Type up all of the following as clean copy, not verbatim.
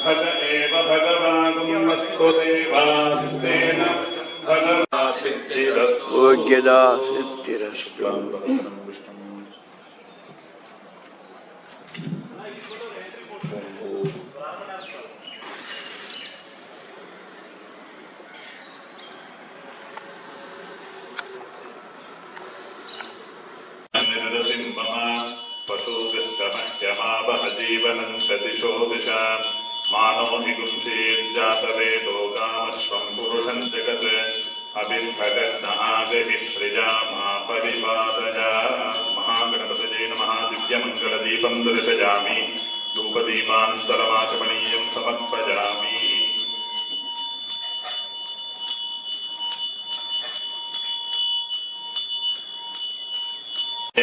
भग एव भगवानुमस्तु देवास्तेन सिद्धिरस्तु योग्यदा सिद्धिरस्तु। जीवनं दिशो दिशा मानो निगुंसेर्जातवेदो गामश्वं पुरुषं जगत् अभिर्भगन्नागहिश्रिया मा परिपादया। महागणपतये नमः। दिव्यमङ्गलदीपं दर्शयामि, धूपदीपान्तरमाचमनीयं समर्पयामि।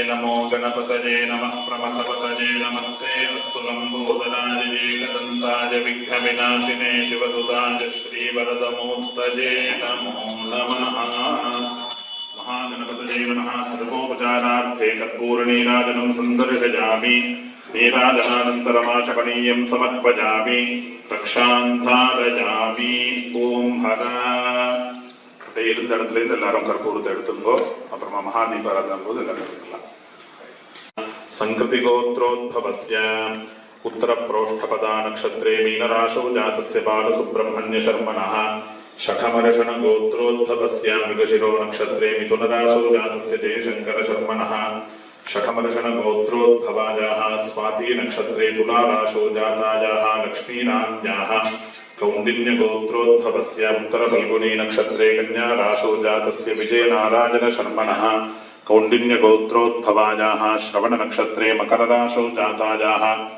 नमो गणपतये नमः। प्रमथपतये नमस्ते अस्तु लम्बोदराय एकदन्ताय विघ्नविनाशिने शिवसुताय श्रीवरदमूर्तये नमो नमः। महागणपतये नमः। सर्वोपचारार्थे कर्पूरनीराजनं सन्दर्शयामि, नीराजनानन्तरमाचमनीयं समर्पयामि, रक्षान्धारयामि। ओं हर இருந்த இடத்துல இருந்து எல்லாரும் கற்பூரத்தை எடுத்துங்கோ. அப்புறமா மகாதீபாராதனம் போது எல்லாரும் எடுத்துக்கலாம். संकृतिगोत्रोद्भवस्य उत्तरप्रोष्ठपदा नक्षत्रे मीनराशौ जातस्य बालसुब्रह्मण्य शर्मणः शठमर्षणगोत्रोद्भवस्य मृगशिरो नक्षत्रे मिथुनराशौ जातस्य जयशंकर शर्मणः शठमर्षणगोत्रोद्भवायाः स्वाति नक्षत्रे तुलाराशौ जातायाः लक्ष्मीनाम्याः कौंडिन्यगोत्रोद्भवस्य उत्तरफल्गुनी नक्षत्रे कन्याराशौ जातस्य विजयनारायण शर्मणः कौंडिन्यगोत्रोद्भवायाः श्रवण नक्षत्रे मकरराशौ जातायाः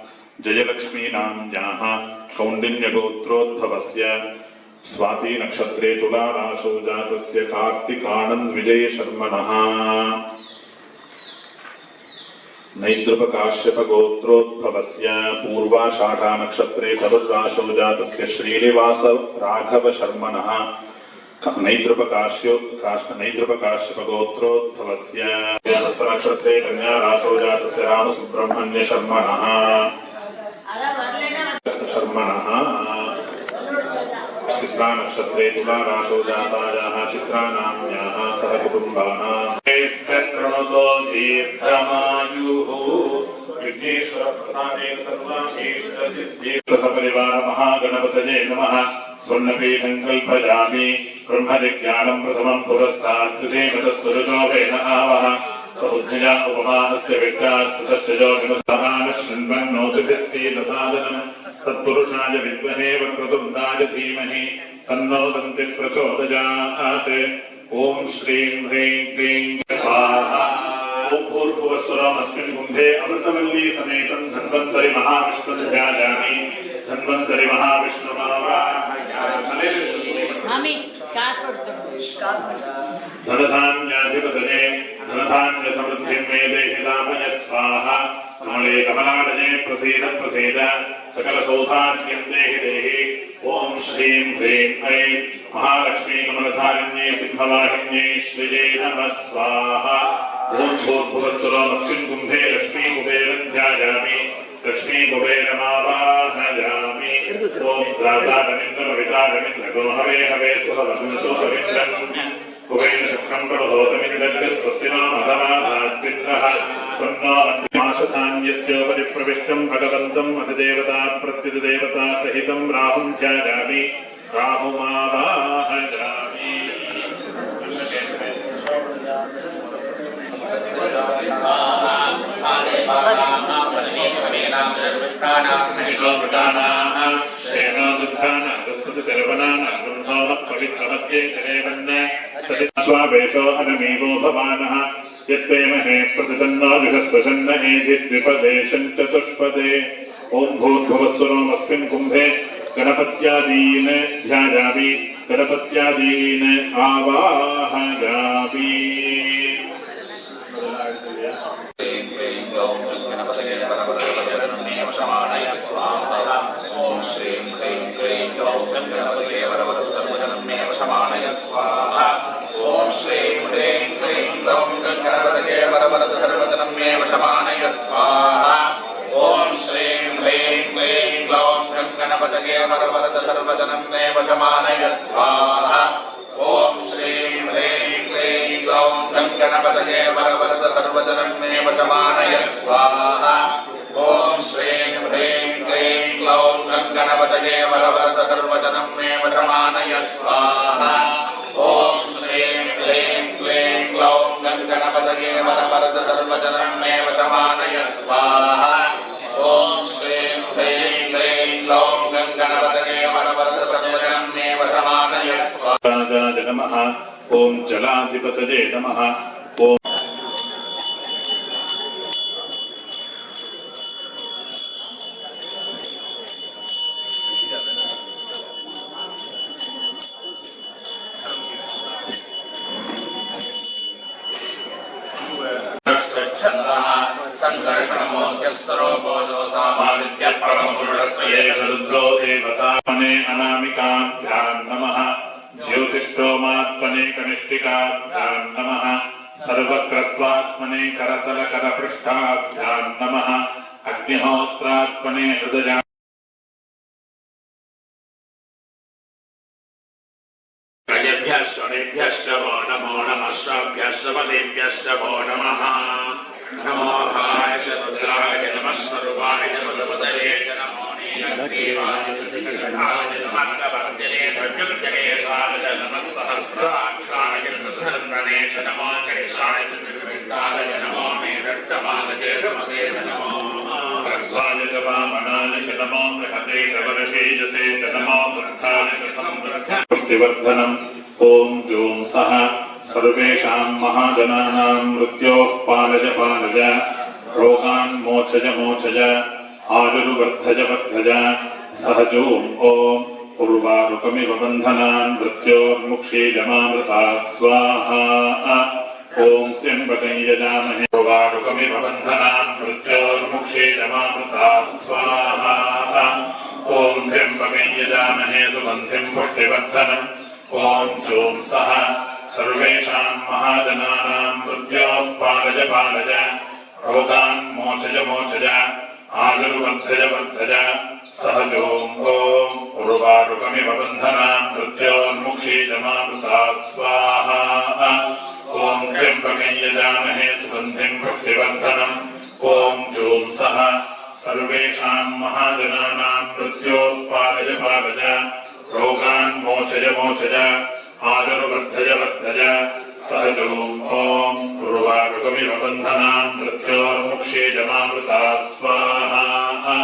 जयलक्ष्मीनाम्याः कौंडिन्यगोत्रोद्भवस्य स्वाति नक्षत्रे तुलाराशौ जातस्य कार्तिकानन्द विजय शर्मणः नैद्रुपकाश्यप गोत्रोद्भवस्य पूर्वाषाढा नक्षत्रे धनुर्राशौ जातस्य श्रीनिवास राघव शर्मणः नैद्रुपकाश्यप गोत्रोद्भवस्य नक्षत्रे कन्याराशौ जातस्य रामसुब्रह्मण्य शर्मणः चित्रा नक्षत्रे तुलाराशौ जातायाः चित्रानाम्याः सहकुटुम्बानां प्रणतो दीर्घमायुः विघ्नेश्वर प्रसादेन सर्वाभीष्टसिद्धिः। सपरिवार महागणपतये नमः। स्वर्णपीठं कल्पयामि, ब्रह्मविज्ञानं प्रथमं पुरस्तात् कुसेमतस्सुरजो वेन आवः सौज्ञया उपमानस्य विद्यास्तस्य योगिनस्तमानः शृण्वन्नोतिभिः सीदसादनम् तत्पुरुषाय विद्महे वक्रतुण्डाय धीमहि तन्नो दन्तिः प्रचोदयात्। ओम श्रीं ह्रीं क्लीं स्वाहा। ओम भूर्भुवस्सुरम् अस्मिन् कुम्भे अमृतवल्ली समेतं धन्वन्तरि महाविष्णुं ध्यायामि। धन्वन्तरि धनधान्याधिपतये धनधान्य समृद्धिं मे देहि दामय वै कमलालये प्रसीद प्रसीद सकलसौभाग्यं देहि देहि। ओम श्रीं ह्रीं ऐं महालक्ष्मी कमलधारिण्यै सिंहवाहिन्यै श्रियै नमः स्वाहा। ओम भूर्भुवस्सुरमस्मिन् कुम्भे लक्ष्मी कुबेरं ध्यायामि लक्ष्मी कुबेरमावाहयामि। ओम द्रातारमिन्द्रमवितारमिन्द्रगो हवे हवे सुहवग्नसुहविन्द्रम् कुबेर शक्रं प्रभोतमिन्द्रस्य स्वस्ति नो मघवाधात्मिन्द्रः तन्नो मासधान्यस्योपरि प्रविष्टं भगवन्तम् अधिदेवता प्रत्युदेवता सहितं राहुं ध्यायामि राहुमावाहयामि। स्वावेशो अनमीवो भवानः यत्तेमहे प्रतितन्नो जुषस्वशन्न एधिद्विपदेशं चतुष्पदे। ओम भूर्भुवस्सुरमस्मिन् कुम्भे गणपत्यादीन् ध्यायामि गणपत्यादीन् आवाहयामि। ओम श्रीं ह्रीं क्लीं गौं गणपतये वरवरद सर्वजनं मे वशमानय स्वाहा। ओम श्रीं ह्रीं क्लीं गौं गणपतये वरवरद सर्वजनं मे वशमानय स्वाहा। ओम श्रीं ह्रीं क्लीं गौं गणपतये वरवरद सर्वजनं मे वशमानय स्वाहा। ओम श्रीं ह्रीं क्लीं गौं गणपतये वरवरद सर्वजनं मे वशमानय स्वाहा। ओम श्रीं ह्रीं क्लीं ग्लौं गणपतये वरवरद सर्वजनं मे वशमानय स्वाहा। ओम श्रीं ह्रीं क्लीं ग्लौं गणपतये वरवरद सर्वजनं मे वशमानय स्वाहा। ओम श्रीं ह्रीं क्लीं ग्लौं गणपतये वरवरद सर्वजनं मे वशमानय स्वाहा। नमः। ओम जलाधिपतये नमः। ओम रुद्रो देवतात्मने अनामिकाभ्यां नमः। ज्योतिष्ठोमात्मने कनिष्ठिकाभ्यां नमः। सर्वक्रत्वात्मने करतलकरपृष्ठाभ्यां नमः। अग्निहोत्रात्मने हृदया शनेभ्यश्च वो नमो नमः सर्वेभ्यश्च बलिभ्यश्च वो नमः। नमो हाय च रुद्राय नमः सर्वाय नमः पदये च नमो नीलग्रीवाय च नमः कवर्जने ध्वजने साय नमः सहस्राक्षाय धर्मणे च नमो गणेशाय च कृष्णाय नमो मेरष्टमालये च नमो ह्रस्वाय च वामनाय च नमो बृहते च वर्षेजसे च नमो वृद्धाय च संवृद्ध पुष्टिवर्धनम्। ओम जूं सः सर्वेषां महाजनानां मृत्योः पालय पालय रोगान् मोचय मोचय आयुर्वर्धय वर्धय। सह जूं ओम उर्वारुकमिव बन्धनान् मृत्योर्मुक्षीयमामृतात् स्वाहा। ओम त्र्यम्बकं यजामहे उर्वारुकमिव बन्धनान् मृत्योर्मुक्षीयमामृतात् स्वाहा। ओम त्र्यम्बकं यजामहे सुगन्धिं पुष्टिवर्धनम्। ओम जूं सः सर्वेषां महाजनानां मृत्योः पालय पालय रोगान् मोचय मोचय आयुर्वर्धय वर्धय। सह जूं ओम उर्वारुकमिव बन्धनान् मृत्योर्मुक्षीयमामृतात् स्वाहा। ओम त्र्यम्बकं यजामहे सुगन्धिं पुष्टिवर्धनम्। ओम जूं सः सर्वेषां महाजनानां मृत्योः पालय पालय रोगान् मोचय मोचय आयुर्वर्धय वर्धय। सह जूं ओम उर्वारुकमिव बन्धनान् मृत्योर्मुक्षीयमामृतात् स्वाहा।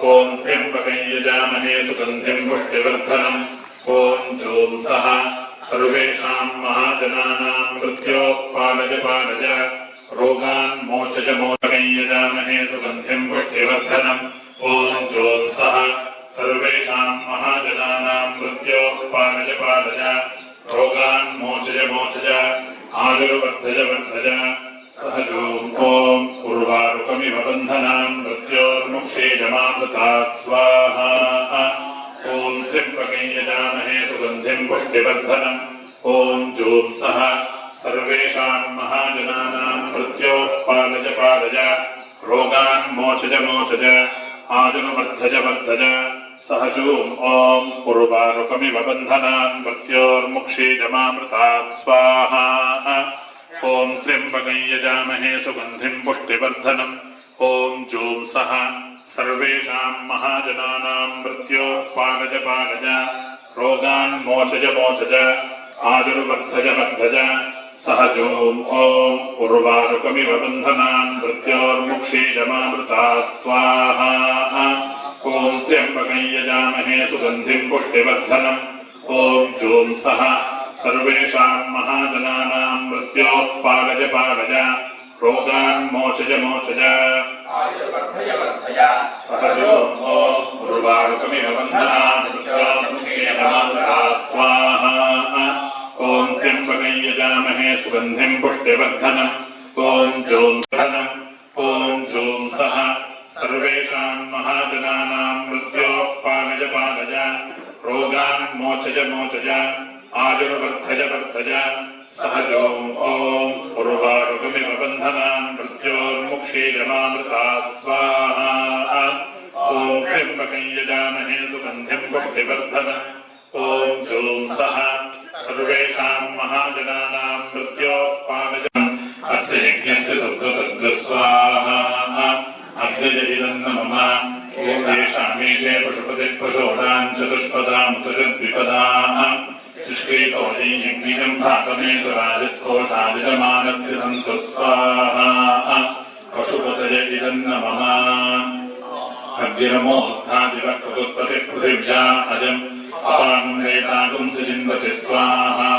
ओम त्र्यम्बकं यजामहे सुगन्धिं पुष्टिवर्धनम्। ओम जूं सः सर्वेषां महाजनानां मृत्योः पालय पालय रोगान् मोचय मोचय यजामहे सुगन्धिं पुष्टिवर्धनम्। ओम जूं सः सर्वेषां महाजनानां मृत्योः पालय पालय रोगान् मोचय मोचय आयुर्वर्धय वर्धय। सह जूं ओम उर्वारुकमिव बन्धनान् स्वाहा ॐ त्र्यम्बकं यजामहे सुगन्धिं पुष्टिवर्धनम् ॐ जूंसः सर्वेषां महाजनानां मृत्योः पालय पालय रोगान् मोचज मोचज आयुर्वर्धज वर्धज सहजूम् ॐ उर्वारुकमिव बन्धनान् मृत्योर्मुक्षीजमामृतात् स्वाहा ॐ त्र्यम्बकं यजामहे सुगन्धिं पुष्टिवर्धनम् ॐ जूंसः सर्वेषां महाजनानां मृत्योः पालय पालय रोगान् मोचज मोचज आयुर्वर्धज वर्धज सहजूम् ॐ उर्वारुकमिव बन्धनान् मृत्योर्मुक्षीजमामृतात् स्वाहा ॐ त्र्यम्बकं यजामहे सुगन्धिं पुष्टिवर्धनम् ॐ जूंसः सर्वेषां महाजनानां मृत्योः पालय पालय रोगान् मोचज मोचज आयुर्वर्धय वर्धय सहजूम् ॐ उर्वारुकमिव बन्धनान् मृत्योर्मुक्षीजमामृतात् स्वाहा ॐ त्र्यम्बकं यजामहे सुगन्धिं पुष्टिवर्धनम् ॐ जूंसः सर्वेषां महाजनानां मृत्योः पालय पालय रोगान् मोचज मोचज आयुर्वर्धज वर्धज सहजूम् ॐ उर्वारुकमिव बन्धनान् मृत्योर्मुक्षीजमामृतात् स्वाहा ॐ त्र्यम्बकं यजामहे सुगन्धिं पुष्टिवर्धनम् ॐ जूंसः सर्वेषां महाजनानां मृत्योः पालय अस्य यज्ञस्य सुकृतस्वाहा अग्नय इदन्न मम ॐ येषामीशे पशुपतिः पशूनां चतुष्पदामुतजद्विपदाः शुष्कीतोऽयं यज्ञिकं भागमेतुराजस्कोशादिजमानस्य सन्तु स्वाहा पशुपतय इदन्न मम अग्निरमोत्थादिवः कृतुत्पतिः पृथिव्या अजम् अपान्वेतागुं सजिन्वति स्वाहा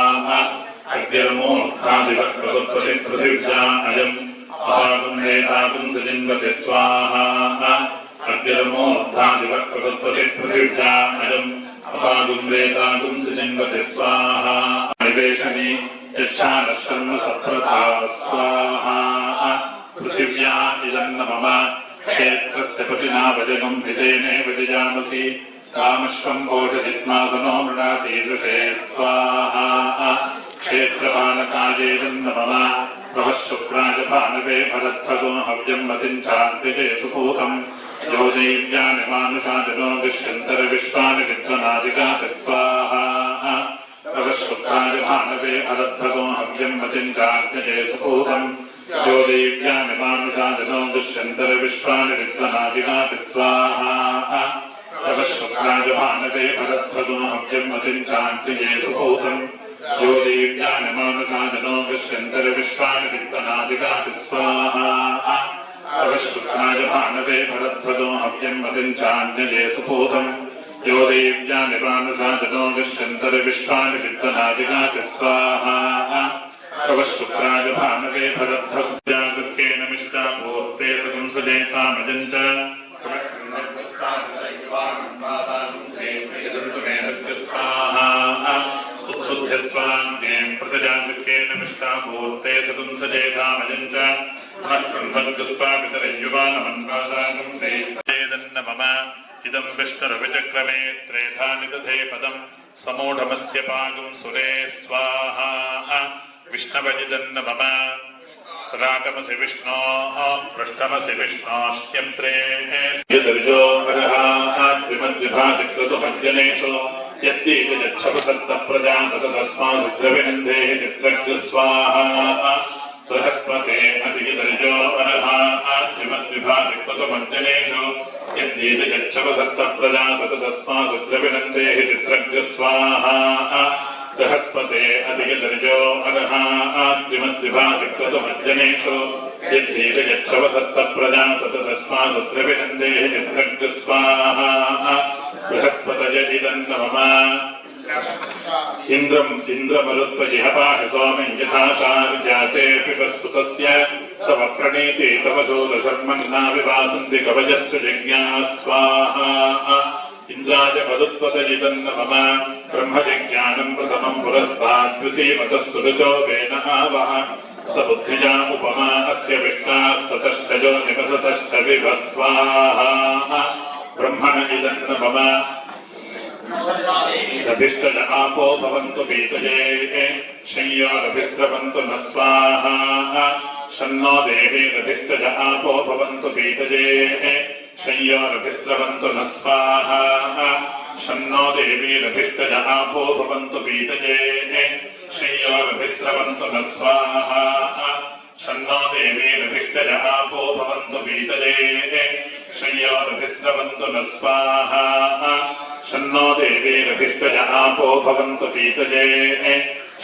अग्निरमोत्थादिवः कृतुत्पतिः पृथिव्या अजम् अपान्वेतागुं सजिन्वति स्वाहा अग्निरमोत्थादिवः कृतुत्पतिः पृथिव्या अजम् अपान्वेतागुं सजिन्वति स्वाहा निवेशनि यच्छानः शर्म सप्रथा स्वाहा पृथिव्या इदन्न मम क्षेत्रस्य पतिना वजगं हितेनेव विजामसि कामश्वं पोषयित्मासनो मृणातीदृशे स्वाहा क्षेत्रपालकायेदन्न मम प्रभः शुक्राय भानवे भरद्भगो हव्यं मतिं चान्त्रिके सुपूतम् यो दैव्यानि मानुषादिनो विश्यन्तरविश्वानि विद्वनादिगाति स्वाहा प्रभः शुक्राय भानवे भरद्भगो हव्यं मतिं चान्त्रिके सुपूतम् यो दैव्यानि मानुषादिनो दुष्यन्तरविश्वानि विद्वनादिगाति स्वाहा प्रभः शुक्राय भानवे भरद्भगो हव्यं मतिं चान्त्रिके सुपूतम् यो दैव्यानि मानुषादिनो दुष्यन्तरविश्वानि विद्वनादिगाति स्वाहा प्रभः शुक्राय भानवे भरद्भगो हव्यं मतिं चान्त्रिके सुपूतम् यो दैव्यानि मानुषादिनो दुष्यन्तरविश्वानि विद्वनादिगाति स्वाहा प्रभः शुक्राय भानवे भरद्भक्त्यागुर्केन मिष्टापूर्ते सगं सजेतामजं च उद्बुध्यस्वान्येन प्रतिजागुर्केन मिष्टापूर्ते सगं सजेतामजं च पुनः सेदन्न मम इदं विष्णुरविचक्रमे त्रेधा निदधे पदं समूढमस्य पागुं सुरे स्वाहा विष्णवजिदन्न मम राटमसि विष्णोः पृष्ठमसि विष्णोश्च्यन्त्रे यदर्जो अर्हाद्विमद्विभातिक्रतुमज्जनेषु यद्दीपयच्छपसत्तप्रजा ततस्मासु द्रविनन्देः चित्रग्रस्वाहा बृहस्पते अतियदर्जो अर्हाद्विमद्विभातिक्रतुमज्जनेषु यद्दीपयच्छपसत्तप्रजा ततस्मासु द्रविनन्देः चित्रग्रस्वाहा बृहस्पते अधिगदर्जो अर्हाद्विमद्विभातिक्रतुमज्जनेषु यद्दीपयच्छवसत्तप्रजा ततस्मासु द्रविनन्देः चित्रग्रस्वाहा बृहस्पतय इदन्न मम इन्द्रमरुत्पजिह पाहि सोमं यथा शार्जाते पिबस्सुतस्य तव प्रणीति तव शूरशर्मन्ना विवासन्ति कवयस्य जज्ञाः स्वाहा इंद्राय मरुत्पतयिदन्न मम ब्रह्मजिज्ञानं प्रथमं पुरस्ताद्विसीमतः सुरुचो वेन आवः स बुद्धिजा उपमा अस्य विष्टाः सतश्च ज्योतिमसतश्च विभः स्वाहा ब्रह्मण इदन्न मम रभिष्टज आपो भवन्तु पीतये शय्यारभिस्रवन्तु न स्वाहा शन्नो देवी रभिष्टज आपो भवन्तु पीतये शय्यारभिस्रवन्तु न स्वाहा शन्नो देवी रभिष्टज आपो भवन्तु पीतये शय्यारभिस्रवन्तु न स्वाहा शन्नो देवी रभिष्टज आपो भवन्तु पीतये शय्यारभिस्रवन्तु न स्वाहा शन्नो देवी रभिष्टज आपो भवन्तु पीतये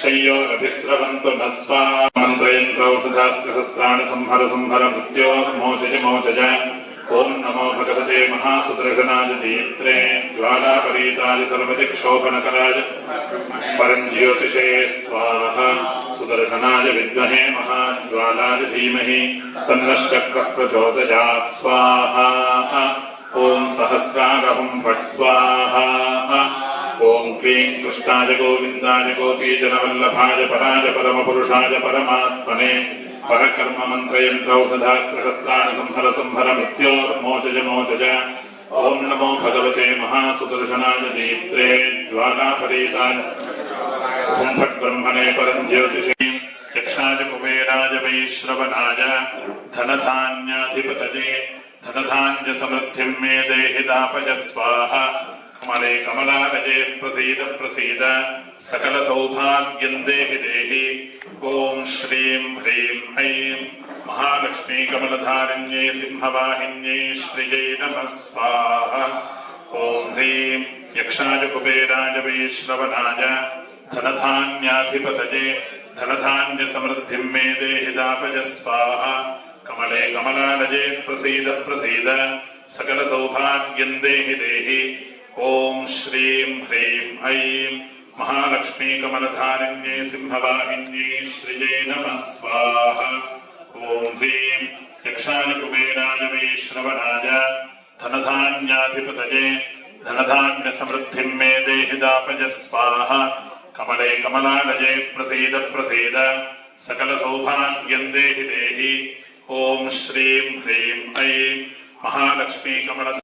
शय्यारभिस्रवन्तु न स्वाहा मन्त्रयन्त्रौषधास्त्रहस्त्राणि संहर संहर मृत्योर्मोचज मोचज ओम नमो भगवते महासुदर्शनाय दीप्त्रे ज्वालापरीताय सर्वदिक्षोभनकराय परञ्ज्योतिषे स्वाहा सुदर्शनाय विद्महे महाज्वालाय धीमहि तन्नश्चक्रः प्रचोदयात् स्वाहा ओम सहस्रारहुं फट् स्वाहा ओम क्लीं कृष्णाय गोविन्दाय गोपीजनवल्लभाय पराय परमपुरुषाय परमात्मने परकर्म मन्त्रयन्त्रौषधास्त्रहस्त्राणि संहर संहर मृत्योर्मोचज मोचज ओम नमो भगवते महासुदर्शनाय दीप्त्रे ज्वालापरीताय हुं फट् ब्रह्मणे परञ्ज्योतिषे यक्षाय कुबेराय वैश्रवणाय धनधान्याधिपतये धनधान्यसमृद्धिं मे देहि दापय स्वाहा कमले कमलालये प्रसीद प्रसीद सकलसौभाग्यं देहि देहि ओम श्रीं ह्रीं ऐं महालक्ष्मी कमलधारिण्यै सिंहवाहिन्यै श्रियै नमः स्वाहा ओम ह्रीं यक्षाय कुबेराय वैश्रवणाय धनधान्याधिपतये धनधान्यसमृद्धिं मे देहि दापय स्वाहा कमले कमलालये प्रसीद प्रसीद सकलसौभाग्यं देहि देहि ओम श्रीं ह्रीं ऐं महालक्ष्मी कमलधारिण्यै सिंहवाहिन्यै श्रियै नमः स्वाहा ओम ह्रीं यक्षाय कुबेराय वैश्रवणाय धनधान्याधिपतये धनधान्यसमृद्धिं मे देहि दापय स्वाहा कमले कमलालये प्रसीद प्रसीद सकलसौभाग्यं देहि देहि ओम श्रीं ह्रीं ऐं महालक्ष्मी कमल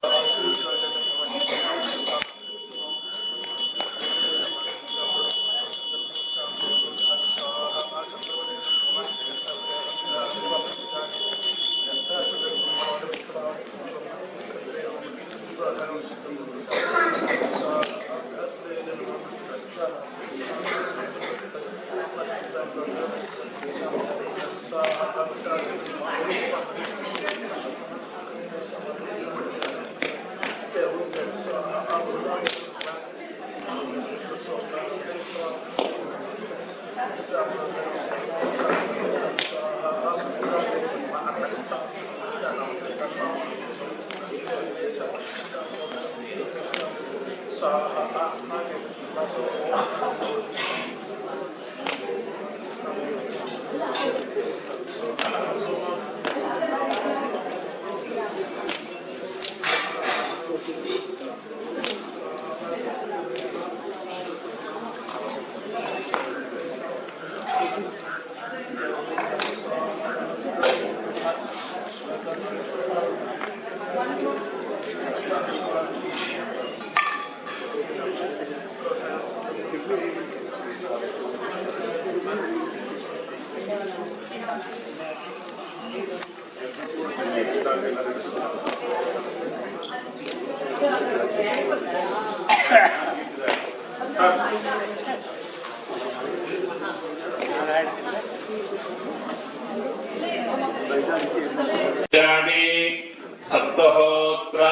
सप्तहोत्रा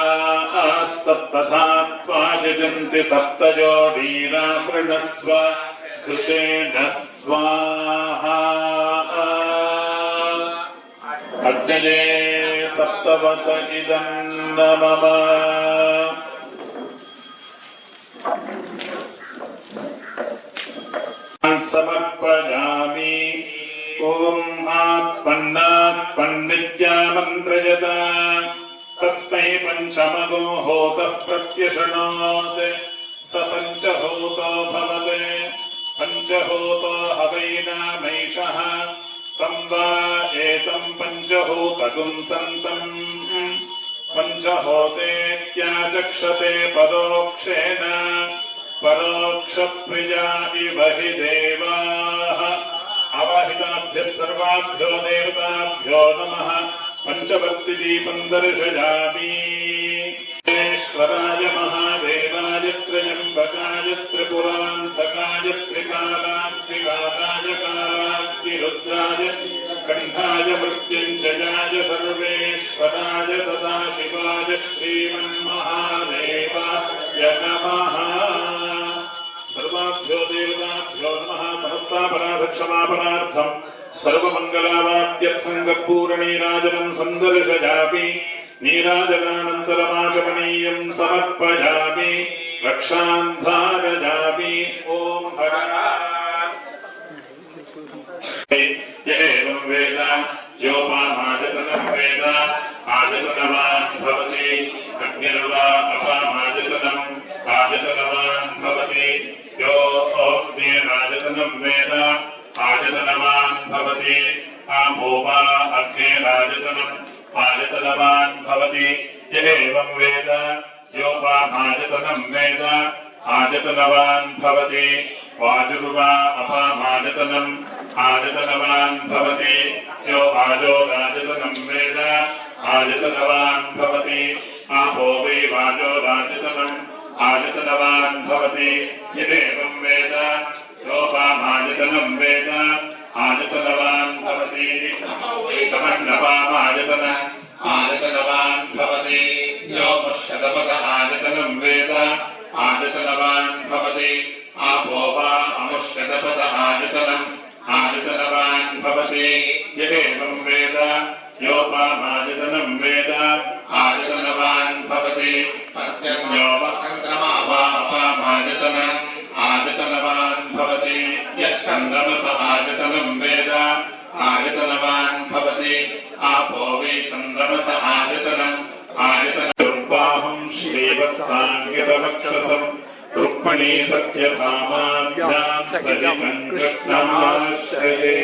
सप्तधात्वा यजन्ति सप्तजो वीरा प्रणस्व घृतेन स्वाहा अग्नये सप्तवत इदं नमः समर्पयामि ओम आत्मन्नात्मन्नित्या मन्त्रयत तस्मै पंचमगो होतः प्रत्यशनात् स पंचहोतो भवते पंचहोतो हवैनामैषः तं वा एतं पंचहोतगुं सन्तं पंचहोते इत्याचक्षते परोक्षेण परोक्षप्रिया इव हि देवाः अवाहिताभ्यः सर्वाभ्यो देवताभ्यो नमः पंचवर्तिदीपं दर्शयामि ईश्वराय महादेवाय त्र्यम्बकाय त्रिपुरान्तकाय त्रिकालाय कालाग्निरुद्राय कण्ठाय मृत्युञ्जयाय सर्वेश्वराय सदाशिवाय श्रीमन्महादेवाय नमः सर्वाभ्यो देवताभ्यो नमः समस्तापराधक्षमापणार्थं सर्वमङ्गलावाप्त्यर्थं कर्पूरनीराजनं सन्दर्शयामि नीराजनानन्तरमाचमनीयं समर्पयामि रक्षां धारयामि ॐ हर य एवं वेद योपामाजतनं वेद आजतनवान् भवति अग्निर्वा अपामाजतनम् आजतनवान् भवति यो अग्निराजतनं वेद आजतनवान् भवति आमो वा अग्निराजतनम् आजतनवान् भवति य एवं वेद योपामाजतनं वेद आजतनवान् भवति वाजुर्वा अपामाजतनम् आजतनवान् भवति यो वाजोराजतनं वेद आजतनवान् भवति आपो वै वाजोराजतनम् आजतनवान् भवति यदेवं वेद योपामाजतनं वेद आजतनवान् भवति तमन्नपामाजतन आजतनवान् भवति यो पश्यतपद आजतनं वेद आजतनवान् भवति आपो वा अमुष्यतपद आजतनम् आजतनवान् भवति यदेवं वेद योपामाजतनं वेद आजतनवान् भवति पर्जन्यो चन्द्रमा वा अपामाजतनम् आजतनवान् भवति यश्चन्द्रमस आजतनं वेद आजतनवान् भवति आपो वै चन्द्रमस आजतनम् आजतनबाहुं श्रीवत्साङ्गितवक्षसम् रुक्मिणी सत्यभामाभ्यां सहितं कृष्णमाश्रये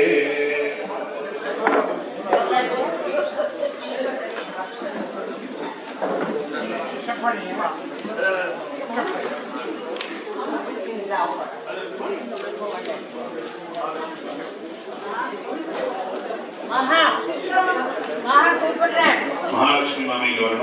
महालक्ष्मी मामी गौरव